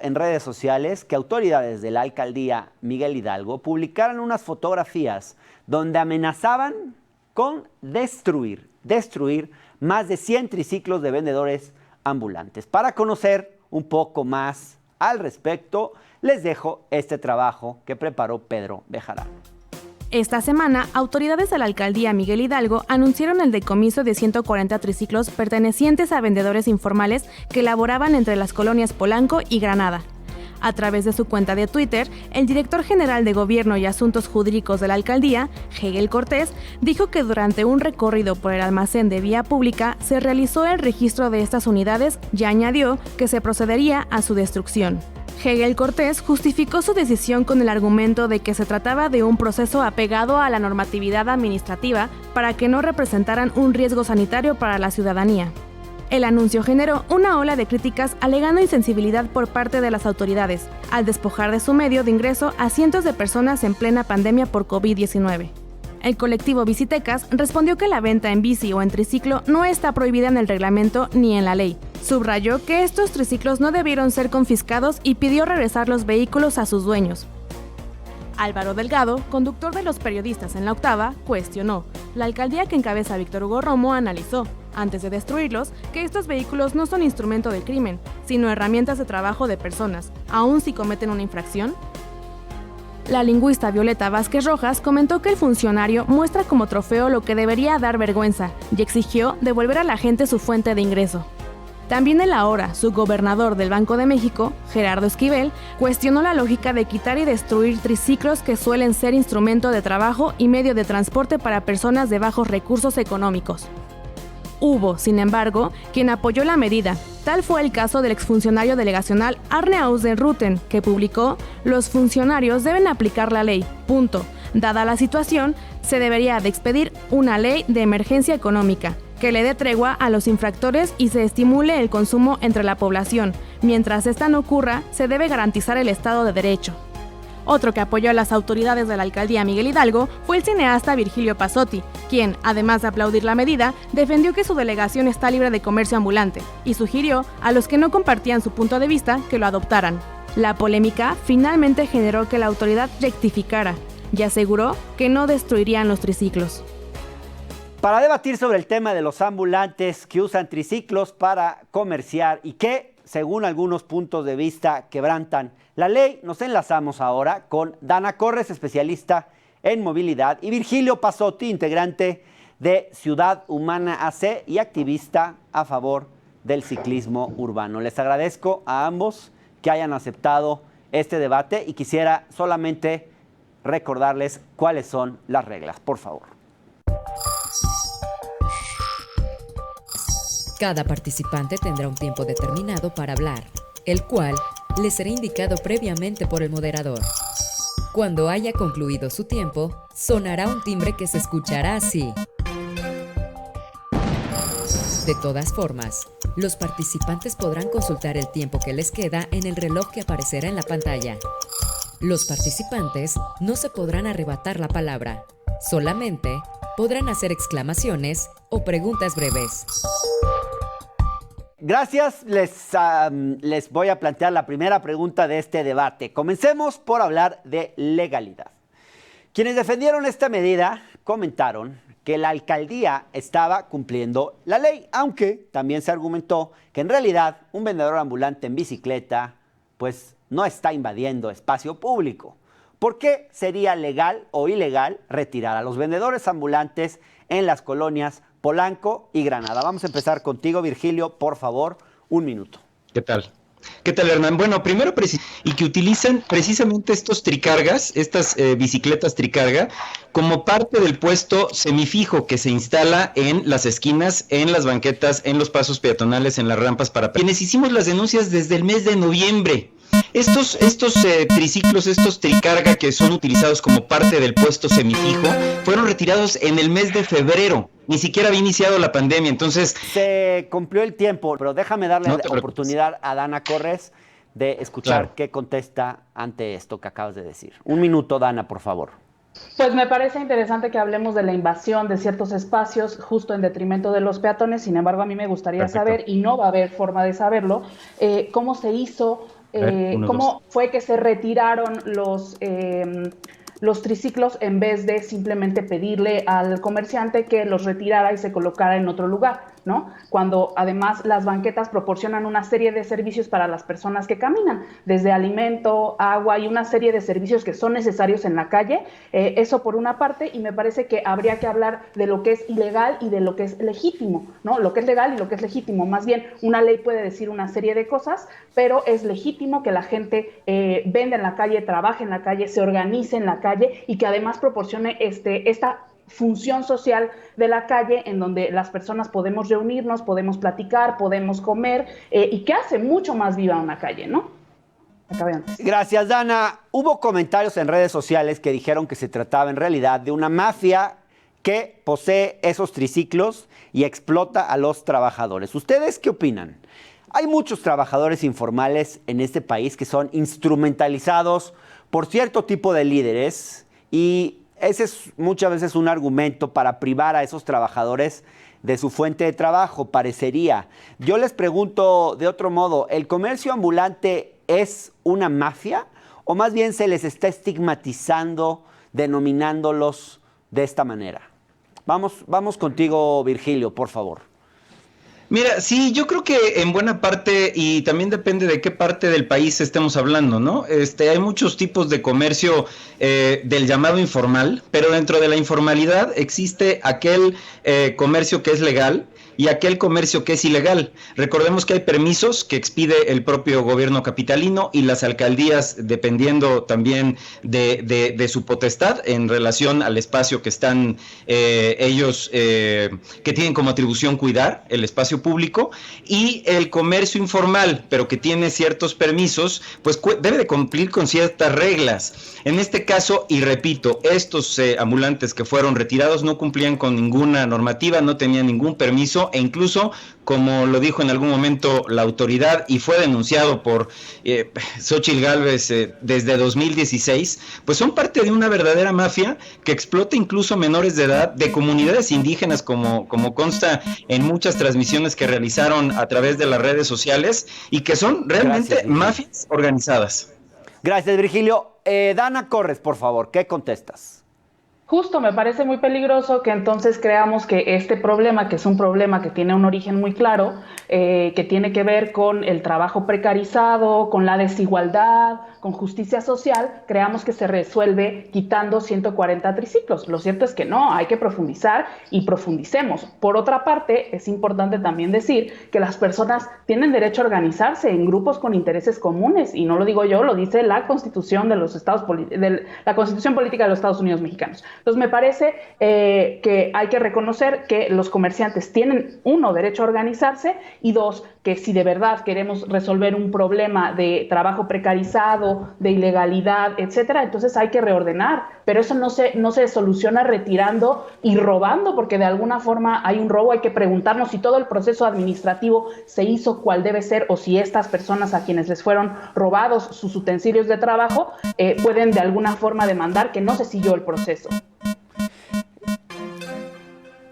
En redes sociales que autoridades de la alcaldía Miguel Hidalgo publicaran unas fotografías donde amenazaban con destruir más de 100 triciclos de vendedores ambulantes. Para conocer un poco más al respecto, les dejo este trabajo que preparó Pedro Bejarano. Esta semana, autoridades de la alcaldía Miguel Hidalgo anunciaron el decomiso de 140 triciclos pertenecientes a vendedores informales que laboraban entre las colonias Polanco y Granada. A través de su cuenta de Twitter, el director general de Gobierno y Asuntos Jurídicos de la alcaldía, Hegel Cortés, dijo que durante un recorrido por el almacén de vía pública se realizó el registro de estas unidades y añadió que se procedería a su destrucción. Hegel Cortés justificó su decisión con el argumento de que se trataba de un proceso apegado a la normatividad administrativa para que no representaran un riesgo sanitario para la ciudadanía. El anuncio generó una ola de críticas alegando insensibilidad por parte de las autoridades, al despojar de su medio de ingreso a cientos de personas en plena pandemia por COVID-19. El colectivo Bicitecas respondió que la venta en bici o en triciclo no está prohibida en el reglamento ni en la ley. Subrayó que estos triciclos no debieron ser confiscados y pidió regresar los vehículos a sus dueños. Álvaro Delgado, conductor de Los Periodistas en La Octava, cuestionó. La alcaldía que encabeza Víctor Hugo Romo analizó, antes de destruirlos, que estos vehículos no son instrumento del crimen, sino herramientas de trabajo de personas, aun si cometen una infracción. La lingüista Violeta Vázquez Rojas comentó que el funcionario muestra como trofeo lo que debería dar vergüenza y exigió devolver a la gente su fuente de ingreso. También el ahora subgobernador del Banco de México, Gerardo Esquivel, cuestionó la lógica de quitar y destruir triciclos que suelen ser instrumento de trabajo y medio de transporte para personas de bajos recursos económicos. Hubo, sin embargo, quien apoyó la medida. Tal fue el caso del exfuncionario delegacional Arne Ausden-Rutten, que publicó: «Los funcionarios deben aplicar la ley, punto. Dada la situación, se debería de expedir una ley de emergencia económica, que le dé tregua a los infractores y se estimule el consumo entre la población. Mientras esta no ocurra, se debe garantizar el Estado de Derecho». Otro que apoyó a las autoridades de la alcaldía Miguel Hidalgo fue el cineasta Virgilio Pazzotti, quien, además de aplaudir la medida, defendió que su delegación está libre de comercio ambulante y sugirió a los que no compartían su punto de vista que lo adoptaran. La polémica finalmente generó que la autoridad rectificara y aseguró que no destruirían los triciclos. Para debatir sobre el tema de los ambulantes que usan triciclos para comerciar y que, según algunos puntos de vista, quebrantan la ley, nos enlazamos ahora con Dana Corres, especialista en movilidad, y Virgilio Pazzotti, integrante de Ciudad Humana AC y activista a favor del ciclismo urbano. Les agradezco a ambos que hayan aceptado este debate y quisiera solamente recordarles cuáles son las reglas, por favor. Cada participante tendrá un tiempo determinado para hablar, el cual le será indicado previamente por el moderador. Cuando haya concluido su tiempo, sonará un timbre que se escuchará así. De todas formas, los participantes podrán consultar el tiempo que les queda en el reloj que aparecerá en la pantalla. Los participantes no se podrán arrebatar la palabra, solamente podrán hacer exclamaciones o preguntas breves. Gracias, les voy a plantear la primera pregunta de este debate. Comencemos por hablar de legalidad. Quienes defendieron esta medida comentaron que la alcaldía estaba cumpliendo la ley, aunque también se argumentó que en realidad un vendedor ambulante en bicicleta pues no está invadiendo espacio público. ¿Por qué sería legal o ilegal retirar a los vendedores ambulantes en las colonias Polanco y Granada? Vamos a empezar contigo, Virgilio, por favor, 1 minuto. ¿Qué tal? ¿Qué tal, Hernán? Bueno, primero, y que utilizan precisamente estos tricargas, estas bicicletas tricarga, como parte del puesto semifijo que se instala en las esquinas, en las banquetas, en los pasos peatonales, en las rampas para quienes hicimos las denuncias desde el mes de noviembre. Estos triciclos, estos tricarga que son utilizados como parte del puesto semifijo, fueron retirados en el mes de febrero. Ni siquiera había iniciado la pandemia, entonces... Se cumplió el tiempo, pero déjame darle la oportunidad a Dana Corres de escuchar qué contesta ante esto que acabas de decir. 1 minuto, Dana, por favor. Pues me parece interesante que hablemos de la invasión de ciertos espacios justo en detrimento de los peatones. Sin embargo, a mí me gustaría saber, y no va a haber forma de saberlo, cómo se hizo cómo fue que se retiraron los triciclos en vez de simplemente pedirle al comerciante que los retirara y se colocara en otro lugar, ¿no? Cuando además las banquetas proporcionan una serie de servicios para las personas que caminan, desde alimento, agua y una serie de servicios que son necesarios en la calle. Eso por una parte, y me parece que habría que hablar de lo que es ilegal y de lo que es legítimo, ¿no? Lo que es legal y lo que es legítimo. Más bien, una ley puede decir una serie de cosas, pero es legítimo que la gente venda en la calle, trabaje en la calle, se organice en la calle y que además proporcione esta función social de la calle en donde las personas podemos reunirnos, podemos platicar, podemos comer y que hace mucho más viva una calle, ¿no? Gracias, Dana. Hubo comentarios en redes sociales que dijeron que se trataba en realidad de una mafia que posee esos triciclos y explota a los trabajadores. ¿Ustedes qué opinan? Hay muchos trabajadores informales en este país que son instrumentalizados por cierto tipo de líderes y ese es muchas veces un argumento para privar a esos trabajadores de su fuente de trabajo, parecería. Yo les pregunto de otro modo, ¿el comercio ambulante es una mafia o más bien se les está estigmatizando, denominándolos de esta manera? Vamos contigo, Virgilio, por favor. Mira, sí, yo creo que en buena parte, y también depende de qué parte del país estemos hablando, ¿no? Hay muchos tipos de comercio del llamado informal, pero dentro de la informalidad existe aquel comercio que es legal y aquel comercio que es ilegal. Recordemos que hay permisos que expide el propio gobierno capitalino y las alcaldías, dependiendo también de su potestad en relación al espacio que están ellos, que tienen como atribución cuidar, el espacio público, y el comercio informal, pero que tiene ciertos permisos, pues debe de cumplir con ciertas reglas. En este caso, y repito, estos ambulantes que fueron retirados no cumplían con ninguna normativa, no tenían ningún permiso, e incluso, como lo dijo en algún momento la autoridad y fue denunciado por Xóchitl Gálvez desde 2016, pues son parte de una verdadera mafia que explota incluso menores de edad de comunidades indígenas, como consta en muchas transmisiones que realizaron a través de las redes sociales y que son realmente mafias organizadas. Gracias, Virgilio. Dana Corres, por favor, ¿qué contestas? Justo, me parece muy peligroso que entonces creamos que este problema, que es un problema que tiene un origen muy claro, que tiene que ver con el trabajo precarizado, con la desigualdad, con justicia social, creamos que se resuelve quitando 140 triciclos. Lo cierto es que no, hay que profundizar y profundicemos. Por otra parte, es importante también decir que las personas tienen derecho a organizarse en grupos con intereses comunes, y no lo digo yo, lo dice la Constitución de los Estados la Constitución Política de los Estados Unidos Mexicanos. Entonces me parece que hay que reconocer que los comerciantes tienen, uno, derecho a organizarse, y dos, que si de verdad queremos resolver un problema de trabajo precarizado, de ilegalidad, etcétera, entonces hay que reordenar, pero eso no se soluciona retirando y robando, porque de alguna forma hay un robo. Hay que preguntarnos si todo el proceso administrativo se hizo cual debe ser, o si estas personas a quienes les fueron robados sus utensilios de trabajo pueden de alguna forma demandar que no se siguió el proceso.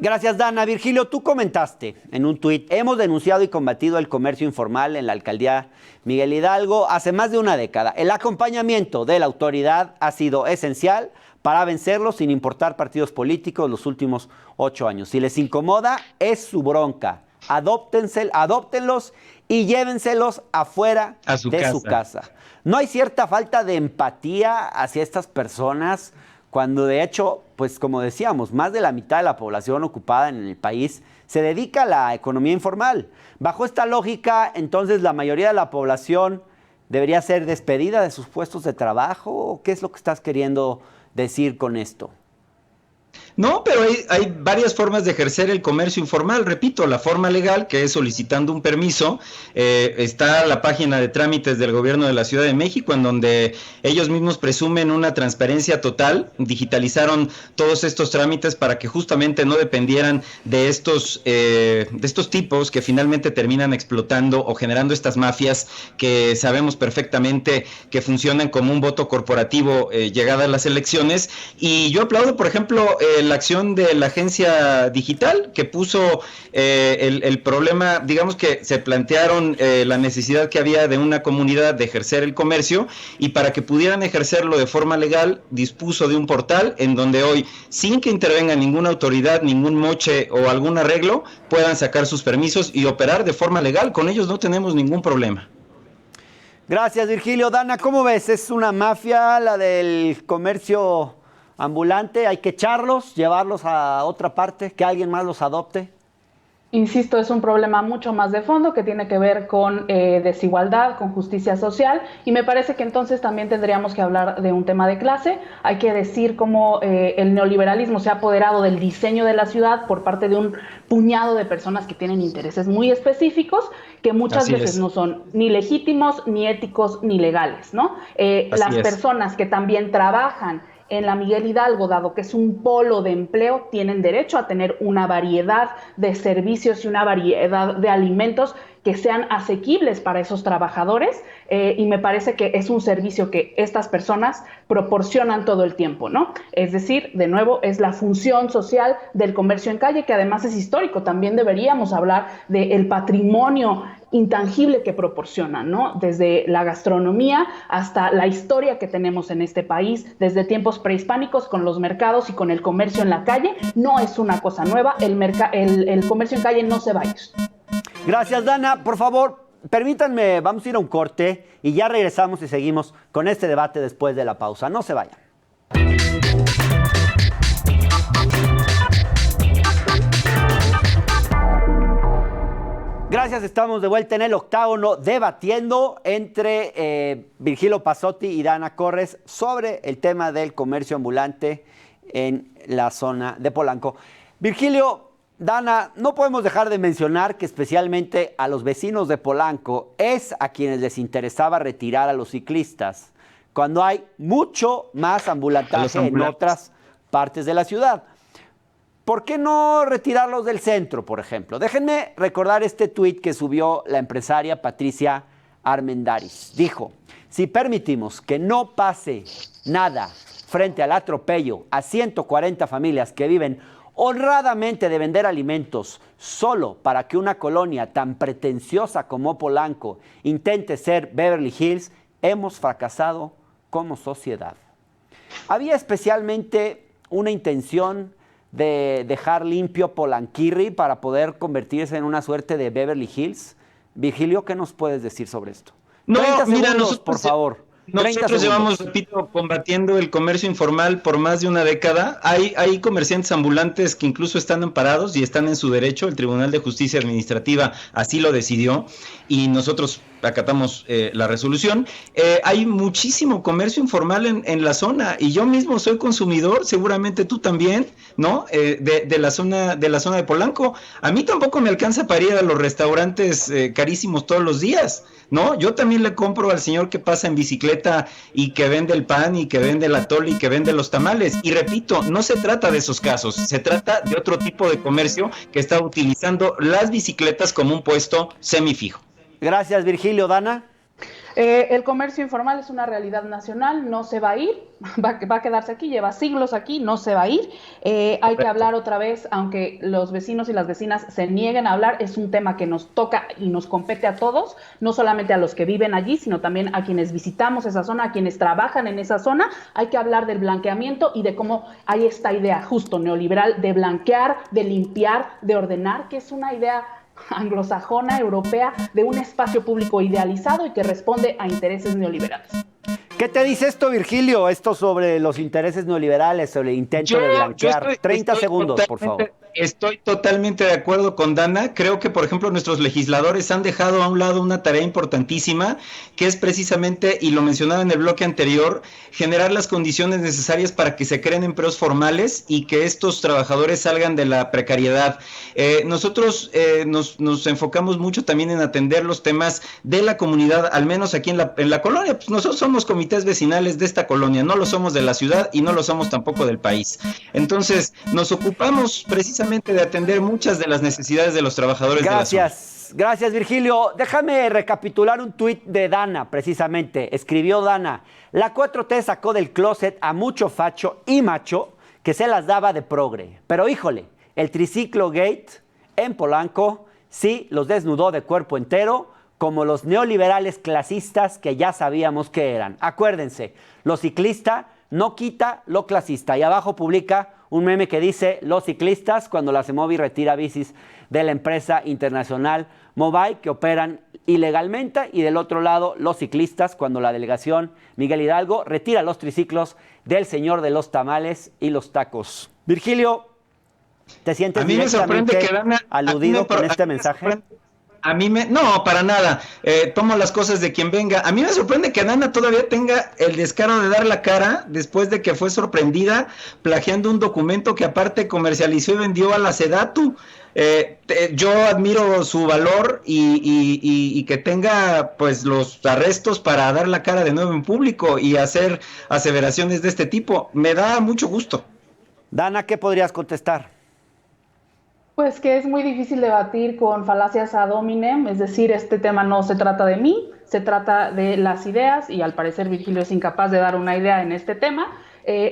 Gracias, Dana. Virgilio, tú comentaste en un tuit: hemos denunciado y combatido el comercio informal en la alcaldía Miguel Hidalgo hace más de una década. El acompañamiento de la autoridad ha sido esencial para vencerlos sin importar partidos políticos los últimos 8 años. Si les incomoda, es su bronca. Adóptenlos y llévenselos afuera de su casa. ¿No hay cierta falta de empatía hacia estas personas cuando de hecho, pues como decíamos, más de la mitad de la población ocupada en el país se dedica a la economía informal? Bajo esta lógica, entonces, ¿la mayoría de la población debería ser despedida de sus puestos de trabajo? ¿Qué es lo que estás queriendo decir con esto? No, pero hay varias formas de ejercer el comercio informal. Repito, la forma legal, que es solicitando un permiso. Está la página de trámites del gobierno de la Ciudad de México, en donde ellos mismos presumen una transparencia total. Digitalizaron todos estos trámites para que justamente no dependieran de estos tipos que finalmente terminan explotando o generando estas mafias que sabemos perfectamente que funcionan como un voto corporativo llegada a las elecciones. Y yo aplaudo, por ejemplo, en la acción de la agencia digital, que puso el problema, digamos que se plantearon la necesidad que había de una comunidad de ejercer el comercio, y para que pudieran ejercerlo de forma legal, dispuso de un portal en donde hoy, sin que intervenga ninguna autoridad, ningún moche o algún arreglo, puedan sacar sus permisos y operar de forma legal. Con ellos no tenemos ningún problema. Gracias, Virgilio. Dana, ¿cómo ves? ¿Es una mafia la del comercio ambulante? ¿Hay que echarlos, llevarlos a otra parte, que alguien más los adopte? Insisto, es un problema mucho más de fondo que tiene que ver con desigualdad, con justicia social, y me parece que entonces también tendríamos que hablar de un tema de clase. Hay que decir cómo el neoliberalismo se ha apoderado del diseño de la ciudad por parte de un puñado de personas que tienen intereses muy específicos, que muchas veces no son ni legítimos, ni éticos, ni legales, ¿no? Las personas que también trabajan en la Miguel Hidalgo, dado que es un polo de empleo, tienen derecho a tener una variedad de servicios y una variedad de alimentos que sean asequibles para esos trabajadores, y me parece que es un servicio que estas personas proporcionan todo el tiempo, ¿no? Es decir, de nuevo, es la función social del comercio en calle, que además es histórico. También deberíamos hablar del patrimonio intangible que proporcionan, ¿no? Desde la gastronomía hasta la historia que tenemos en este país, desde tiempos prehispánicos con los mercados y con el comercio en la calle. No es una cosa nueva, el comercio en calle no se va a ir. Gracias, Dana. Por favor, permítanme, vamos a ir a un corte y ya regresamos y seguimos con este debate después de la pausa. No se vayan. Gracias, estamos de vuelta en el octágono debatiendo entre Virgilio Pazzotti y Dana Corres sobre el tema del comercio ambulante en la zona de Polanco. Virgilio, Dana, no podemos dejar de mencionar que especialmente a los vecinos de Polanco es a quienes les interesaba retirar a los ciclistas cuando hay mucho más ambulantaje en otras partes de la ciudad. ¿Por qué no retirarlos del centro, por ejemplo? Déjenme recordar este tuit que subió la empresaria Patricia Armendáriz. Dijo: si permitimos que no pase nada frente al atropello a 140 familias que viven honradamente de vender alimentos solo para que una colonia tan pretenciosa como Polanco intente ser Beverly Hills, hemos fracasado como sociedad. Había especialmente una intención de dejar limpio Polanquirri para poder convertirse en una suerte de Beverly Hills. Virgilio, ¿qué nos puedes decir sobre esto? No, 30 mira, segundos, por favor. Nosotros llevamos, repito, combatiendo el comercio informal por más de una década. Hay comerciantes ambulantes que incluso están amparados y están en su derecho. El Tribunal de Justicia Administrativa así lo decidió y nosotros acatamos la resolución. Hay muchísimo comercio informal en la zona y yo mismo soy consumidor, seguramente tú también, ¿no? De la zona de Polanco. A mí tampoco me alcanza para ir a los restaurantes carísimos todos los días, ¿no? Yo también le compro al señor que pasa en bicicleta y que vende el pan y que vende el atole y que vende los tamales. Y repito, no se trata de esos casos, se trata de otro tipo de comercio que está utilizando las bicicletas como un puesto semifijo. Gracias, Virgilio. Dana. El comercio informal es una realidad nacional, no se va a ir, va a quedarse aquí, lleva siglos aquí, no se va a ir. Hay que hablar otra vez, aunque los vecinos y las vecinas se nieguen a hablar, es un tema que nos toca y nos compete a todos, no solamente a los que viven allí, sino también a quienes visitamos esa zona, a quienes trabajan en esa zona. Hay que hablar del blanqueamiento y de cómo hay esta idea justo neoliberal de blanquear, de limpiar, de ordenar, que es una idea anglosajona, europea, de un espacio público idealizado y que responde a intereses neoliberales. ¿Qué te dice esto, Virgilio? Esto sobre los intereses neoliberales, sobre el intento de blanquear. 30 segundos, por favor. Estoy totalmente de acuerdo con Dana. Creo que, por ejemplo, nuestros legisladores han dejado a un lado una tarea importantísima, que es precisamente, y lo mencionaba en el bloque anterior, generar las condiciones necesarias para que se creen empleos formales y que estos trabajadores salgan de la precariedad. Nosotros nos enfocamos mucho también en atender los temas de la comunidad, al menos aquí en la colonia. Pues nosotros somos comités vecinales de esta colonia, no lo somos de la ciudad y no lo somos tampoco del país. Entonces, nos ocupamos precisamente de atender muchas de las necesidades de los trabajadores de la zona. Gracias, Virgilio. Déjame recapitular un tuit de Dana, precisamente. Escribió Dana: la 4T sacó del closet a mucho facho y macho que se las daba de progre. Pero híjole, el triciclo gate en Polanco sí los desnudó de cuerpo entero, como los neoliberales clasistas que ya sabíamos que eran. Acuérdense, lo ciclista no quita lo clasista. Y abajo publica un meme que dice: los ciclistas cuando la CEMOVI retira bicis de la empresa internacional Mobike, que operan ilegalmente, y del otro lado los ciclistas cuando la delegación Miguel Hidalgo retira los triciclos del señor de los tamales y los tacos. Virgilio, ¿te sientes directamente aludido con este mensaje? No, para nada. Tomo las cosas de quien venga. A mí me sorprende que Dana todavía tenga el descaro de dar la cara después de que fue sorprendida plagiando un documento que aparte comercializó y vendió a la Sedatu. Yo admiro su valor y que tenga pues los arrestos para dar la cara de nuevo en público y hacer aseveraciones de este tipo. Me da mucho gusto. Dana, ¿qué podrías contestar? Pues que es muy difícil debatir con falacias ad hominem, es decir, este tema no se trata de mí, se trata de las ideas, y al parecer Virgilio es incapaz de dar una idea en este tema.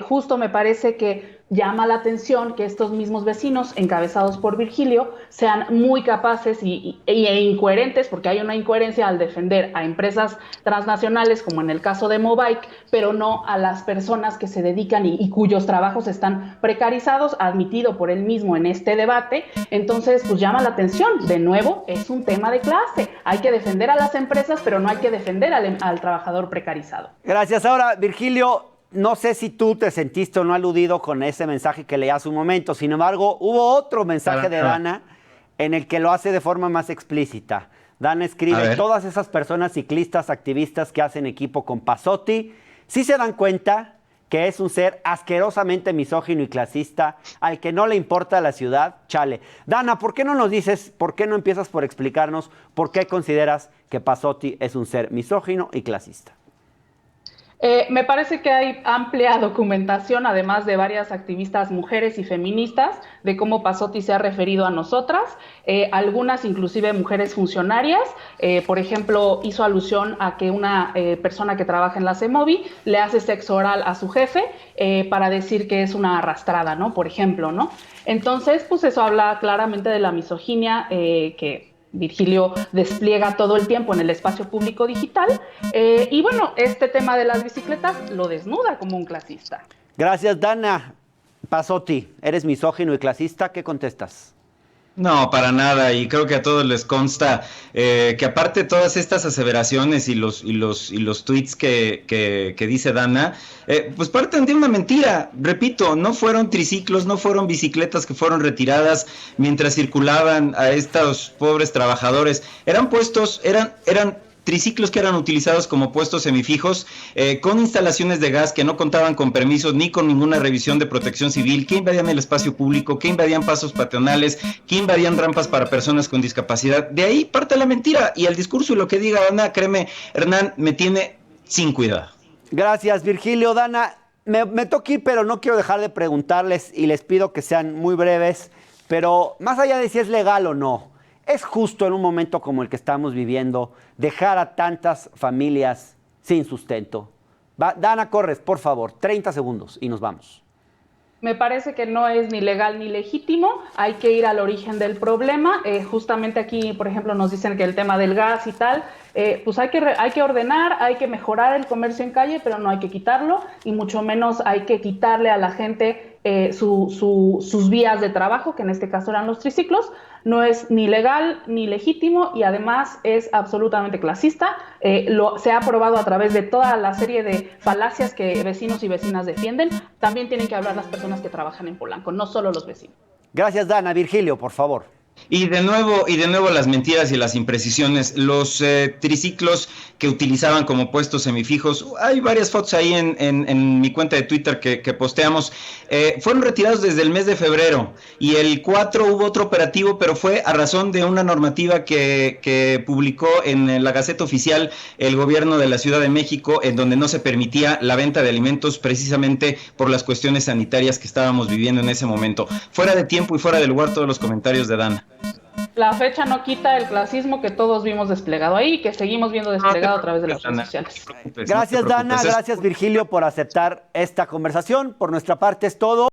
Justo me parece que llama la atención que estos mismos vecinos, encabezados por Virgilio, sean muy capaces e incoherentes, porque hay una incoherencia al defender a empresas transnacionales, como en el caso de Mobike, pero no a las personas que se dedican y cuyos trabajos están precarizados, admitido por él mismo en este debate. Entonces, pues llama la atención. De nuevo, es un tema de clase. Hay que defender a las empresas, pero no hay que defender al trabajador precarizado. Gracias. Ahora, Virgilio, no sé si tú te sentiste o no aludido con ese mensaje que leí hace un momento. Sin embargo, hubo otro mensaje de Dana en el que lo hace de forma más explícita. Dana escribe: todas esas personas ciclistas, activistas que hacen equipo con Pazzotti, sí se dan cuenta que es un ser asquerosamente misógino y clasista al que no le importa la ciudad. Chale. Dana, ¿por qué no nos dices, por qué no empiezas por explicarnos por qué consideras que Pazzotti es un ser misógino y clasista? Me parece que hay amplia documentación, además de varias activistas mujeres y feministas, de cómo Pazzotti se ha referido a nosotras, algunas inclusive mujeres funcionarias. Por ejemplo, hizo alusión a que una persona que trabaja en la CEMOVI le hace sexo oral a su jefe para decir que es una arrastrada, ¿no? Por ejemplo, ¿no? Entonces, pues eso habla claramente de la misoginia que Virgilio despliega todo el tiempo en el espacio público digital. Y bueno, este tema de las bicicletas lo desnuda como un clasista. Gracias, Dana. Pazzotti, ¿eres misógino y clasista? ¿Qué contestas? No, para nada, y creo que a todos les consta que aparte de todas estas aseveraciones y los tweets que dice Dana, pues parten de una mentira. Repito, no fueron triciclos, no fueron bicicletas que fueron retiradas mientras circulaban a estos pobres trabajadores. Eran puestos, eran triciclos que eran utilizados como puestos semifijos, con instalaciones de gas que no contaban con permisos ni con ninguna revisión de protección civil, que invadían el espacio público, que invadían pasos peatonales, que invadían rampas para personas con discapacidad. De ahí parte la mentira, y el discurso y lo que diga Dana, créeme, Hernán, me tiene sin cuidado. Gracias, Virgilio. Dana, me toca ir, pero no quiero dejar de preguntarles, y les pido que sean muy breves, pero más allá de si es legal o no, ¿es justo en un momento como el que estamos viviendo dejar a tantas familias sin sustento? Dana, corres, por favor, 30 segundos y nos vamos. Me parece que no es ni legal ni legítimo, hay que ir al origen del problema. Justamente aquí, por ejemplo, nos dicen que el tema del gas y tal, pues hay que ordenar, hay que mejorar el comercio en calle, pero no hay que quitarlo, y mucho menos hay que quitarle a la gente sus vías de trabajo, que en este caso eran los triciclos. No es ni legal ni legítimo, y además es absolutamente clasista. Se ha probado a través de toda la serie de falacias que vecinos y vecinas defienden. También tienen que hablar las personas que trabajan en Polanco, no solo los vecinos. Gracias, Dana. Virgilio, por favor. Y de nuevo las mentiras y las imprecisiones. Los triciclos que utilizaban como puestos semifijos, hay varias fotos ahí en mi cuenta de Twitter que posteamos, fueron retirados desde el mes de febrero, y el 4 hubo otro operativo, pero fue a razón de una normativa que publicó en la Gaceta Oficial el gobierno de la Ciudad de México, en donde no se permitía la venta de alimentos precisamente por las cuestiones sanitarias que estábamos viviendo en ese momento. Fuera de tiempo y fuera de lugar todos los comentarios de Dana. La fecha no quita el clasismo que todos vimos desplegado ahí y que seguimos viendo desplegado a través de las redes sociales. Gracias, Dana. Gracias, Virgilio, por aceptar esta conversación. Por nuestra parte es todo.